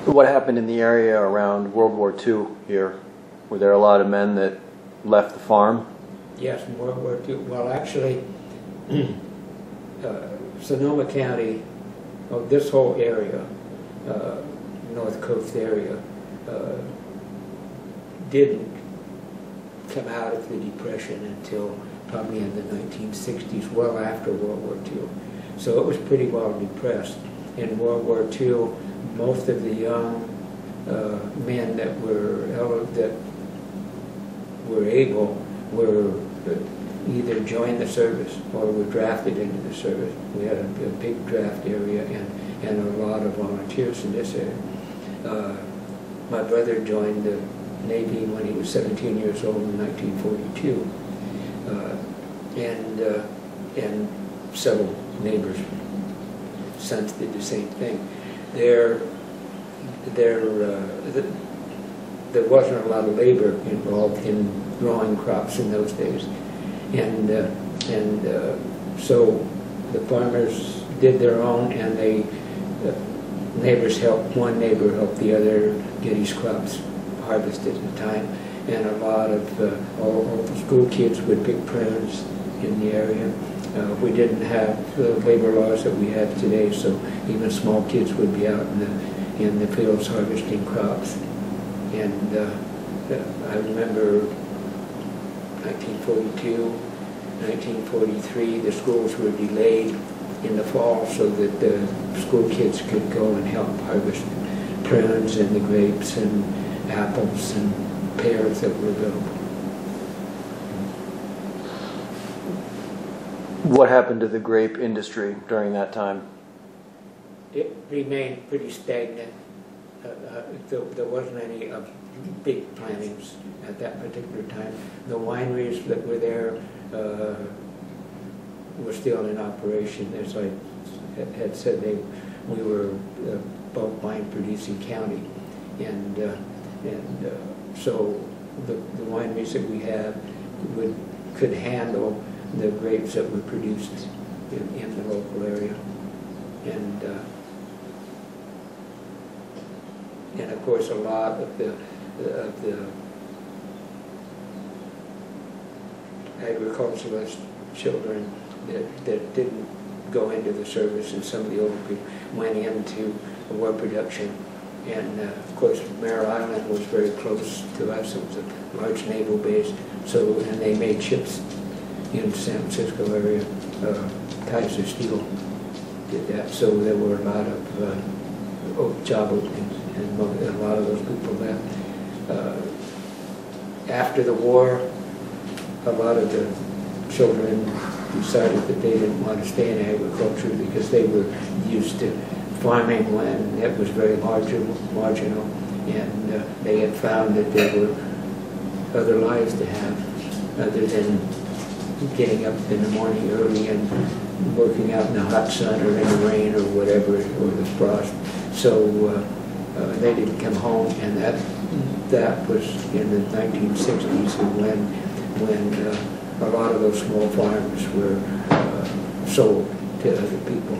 What happened in the area around World War II here? Were there a lot of men that left the farm? Yes, in World War II. Well, actually, Sonoma County, this whole area, North Coast area, didn't come out of the Depression until probably in the 1960s, well after World War II. So it was pretty well depressed. In World War II, most of the young men that were able were either joined the service or were drafted into the service. We had a big draft area and a lot of volunteers in this area. My brother joined the Navy when he was 17 years old in 1942, and several neighbors' sons did the same thing. There wasn't a lot of labor involved in growing crops in those days, and so the farmers did their own, and neighbors helped. One neighbor helped the other get his crops harvested at the time, and a lot of all the school kids would pick prunes in the area. We didn't have the labor laws that we have today, so even small kids would be out in the fields harvesting crops. And I remember 1942, 1943, the schools were delayed in the fall so that the school kids could go and help harvest prunes and the grapes and apples and pears that were available. What happened to the grape industry during that time? It remained pretty stagnant. There wasn't any big plantings at that particular time. The wineries that were there were still in operation. As I had said, we were a bulk wine producing county, and so the wineries that we had could handle the grapes that were produced in the local area, and of course a lot of the agriculturalist children that didn't go into the service, and some of the older people went into war production. And of course, Mare Island was very close to us. It was a large naval base, and they made ships in the San Francisco area. Kaiser Steel did that, so there were a lot of job openings, and a lot of those people left. After the war, a lot of the children decided that they didn't want to stay in agriculture because they were used to farming when it was very marginal, and they had found that there were other lives to have other than getting up in the morning early and working out in the hot sun or in the rain or whatever, or the frost. So they didn't come home, and that was in the 1960s when a lot of those small farms were sold to other people.